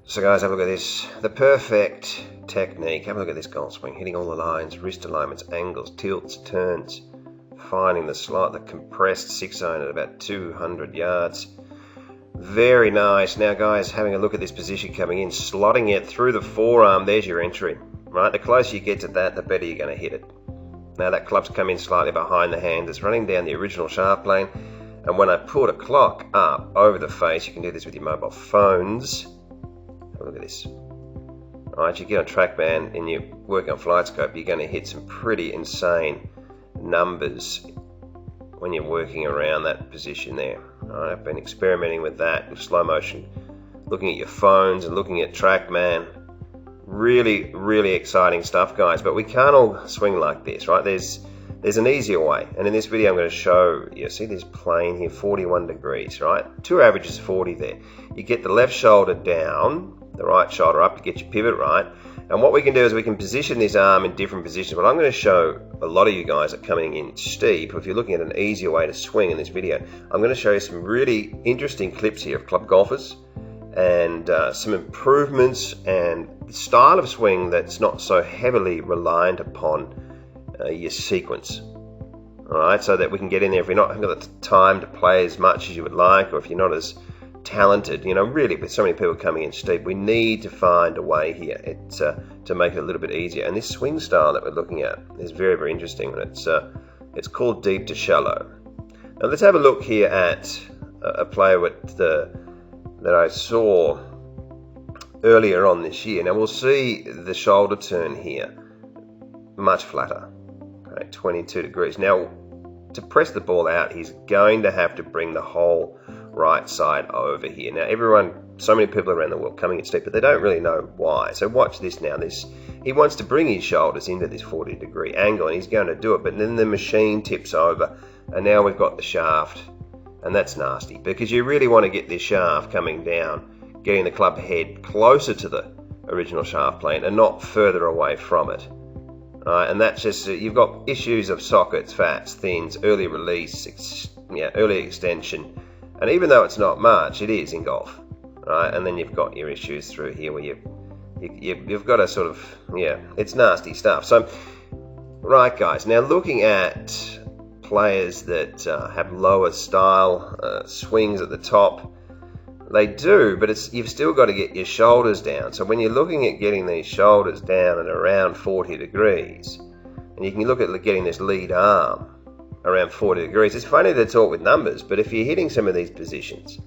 So guys, have a look at this. The perfect technique. Have a look at this golf swing. Hitting all the lines, wrist alignments, angles, tilts, turns. Finding the compressed 6-iron at about 200 yards. Very nice. Now guys, having a look at this position coming in, slotting it through the forearm. There's your entry. Right, the closer you get to that, the better you're going to hit it. Now that club's come in slightly behind the hand. It's running down the original shaft plane. And when I put a clock up over the face, you can do this with your mobile phones. Look at this. Alright, you get on TrackMan and you work on FlightScope, you're going to hit some pretty insane numbers when you're working around that position there. Alright, I've been experimenting with that in slow motion, looking at your phones and looking at TrackMan. Really, really exciting stuff, guys. But we can't all swing like this, right? There's an easier way, and in this video I'm going to show you. See this plane here, 41 degrees, right? Two averages 40 there. You get the left shoulder down, the right shoulder up to get your pivot right. And what we can do is we can position this arm in different positions. But I'm going to show a lot of you guys that are coming in steep. If you're looking at an easier way to swing in this video, I'm going to show you some really interesting clips here of club golfers and some improvements and the style of swing that's not so heavily reliant upon your sequence. Alright, so that we can get in there if you're not got the time to play as much as you would like, or if you're not as talented, you know, really with so many people coming in steep, we need to find a way here to make it a little bit easier. And this swing style that we're looking at is very, very interesting. It's called deep to shallow. Now let's have a look here at a player that I saw earlier on this year. Now we'll see the shoulder turn here much flatter, okay, 22 degrees. Now to press the ball out, he's going to have to bring the whole right side over here. Now so many people around the world coming in steep, but they don't really know why. So watch this now. He wants to bring his shoulders into this 40-degree angle, and he's going to do it, but then the machine tips over, and now we've got the shaft, and that's nasty, because you really want to get this shaft coming down, getting the club head closer to the original shaft plane and not further away from it. And that's just, you've got issues of sockets, fats, thins, early release, early extension. And even though it's not much, it is in golf, right? And then you've got your issues through here where you've got a sort of, it's nasty stuff. So, right guys, now looking at players that have lower style swings at the top, they do, but you've still got to get your shoulders down. So when you're looking at getting these shoulders down at around 40 degrees, and you can look at getting this lead arm around 40 degrees. It's funny to talk with numbers, but if you're hitting some of these positions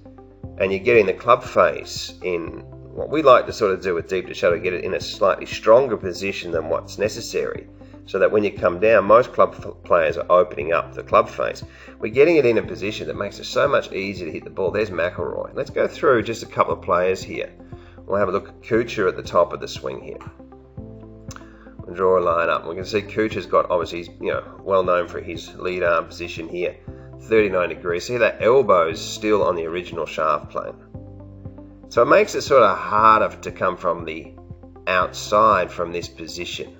and you're getting the club face in what we like to sort of do with deep to shallow, get it in a slightly stronger position than what's necessary, so that when you come down, most club players are opening up the club face. We're getting it in a position that makes it so much easier to hit the ball. There's McIlroy. Let's go through just a couple of players here. We'll have a look at Kuchar at the top of the swing here. We'll draw a line up. We can see Kuchar's got, obviously, he's well known for his lead arm position here, 39 degrees. See that elbow's still on the original shaft plane. So it makes it sort of harder to come from the outside from this position.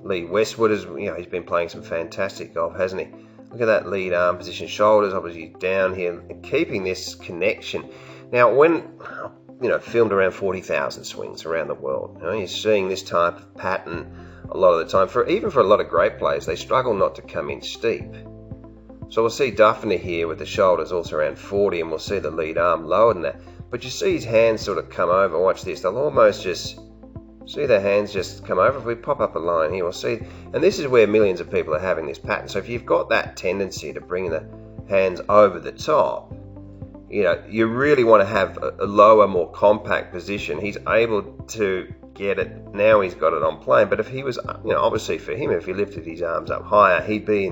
Lee Westwood is, he's been playing some fantastic golf, hasn't he? Look at that lead arm position, shoulders obviously down here, and keeping this connection. Now, when filmed around 40,000 swings around the world, you're seeing this type of pattern a lot of the time. Even for a lot of great players, they struggle not to come in steep. So we'll see Duffner here with the shoulders also around 40, and we'll see the lead arm lower than that. But you see his hands sort of come over. Watch this. They'll almost just see their hands just come over. If we pop up a line here, we'll see. And this is where millions of people are having this pattern. So if you've got that tendency to bring the hands over the top, you really want to have a lower, more compact position. He's able to get it. Now he's got it on plane. But if he was, obviously for him, if he lifted his arms up higher, he'd be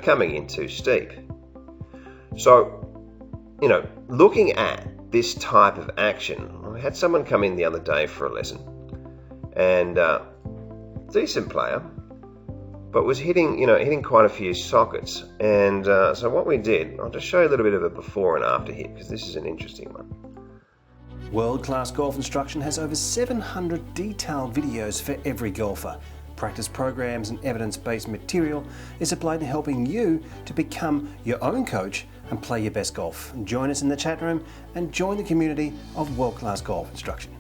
coming in too steep. So, looking at this type of action, I had someone come in the other day for a lesson, and decent player, but was hitting quite a few sockets. And so what we did, I'll just show you a little bit of a before and after here, because this is an interesting one. World-class golf instruction has over 700 detailed videos for every golfer. Practice programs and evidence-based material is applied to helping you to become your own coach and play your best golf. Join us in the chat room and join the community of world-class golf instruction.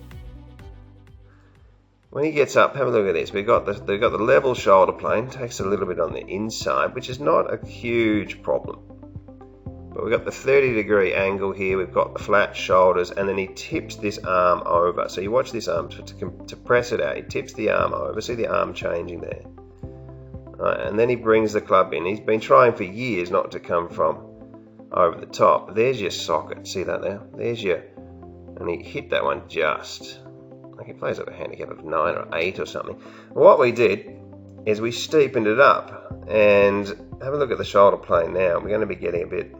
when he gets up, have a look at this. They've got the level shoulder plane, takes a little bit on the inside, which is not a huge problem. But we've got the 30-degree angle here, we've got the flat shoulders, and then he tips this arm over. So you watch this arm to press it out. He tips the arm over. See the arm changing there. Right, and then he brings the club in. He's been trying for years not to come from over the top. There's your socket. See that there? There's your... And he hit that one just... Like he plays at a handicap of 9 or 8 or something. What we did is we steepened it up. And have a look at the shoulder plane now. We're going to be getting a bit...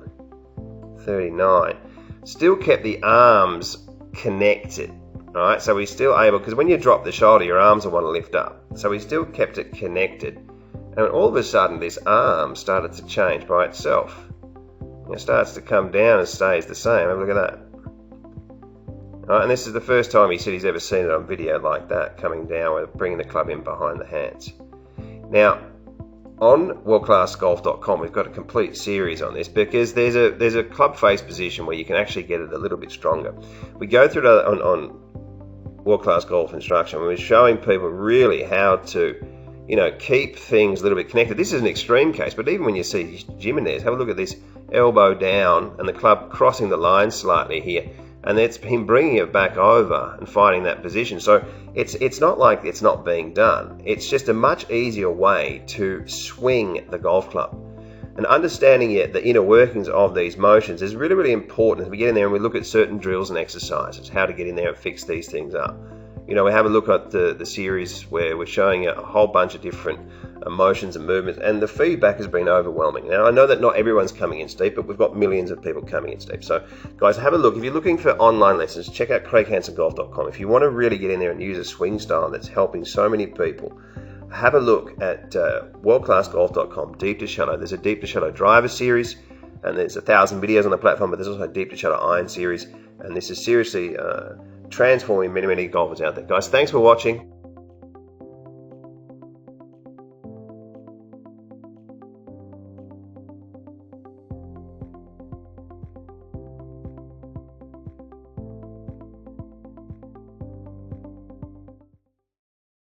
39. Still kept the arms connected. Alright, so we're still able... Because when you drop the shoulder, your arms will want to lift up. So we still kept it connected. And all of a sudden, this arm started to change by itself. It starts to come down and stays the same. Have a look at that. Right, and this is the first time he said he's ever seen it on video like that, coming down with bringing the club in behind the hands. Now, on worldclassgolf.com, we've got a complete series on this because there's a club face position where you can actually get it a little bit stronger. We go through it on World Class Golf Instruction. We're showing people really how to, keep things a little bit connected. This is an extreme case, but even when you see Jimenez, have a look at this elbow down and the club crossing the line slightly here. And it's him bringing it back over and finding that position. So it's not like it's not being done. It's just a much easier way to swing the golf club. And understanding the inner workings of these motions is really, really important as we get in there and we look at certain drills and exercises, how to get in there and fix these things up. We have a look at the series where we're showing you a whole bunch of different motions and movements, and the feedback has been overwhelming. Now, I know that not everyone's coming in steep, but we've got millions of people coming in steep. So, guys, have a look. If you're looking for online lessons, check out CraigHansonGolf.com. If you want to really get in there and use a swing style that's helping so many people, have a look at worldclassgolf.com, Deep to Shallow. There's a Deep to Shallow driver series, and there's 1,000 videos on the platform, but there's also a Deep to Shallow iron series, and this is seriously transforming many, many golfers out there. Guys, thanks for watching.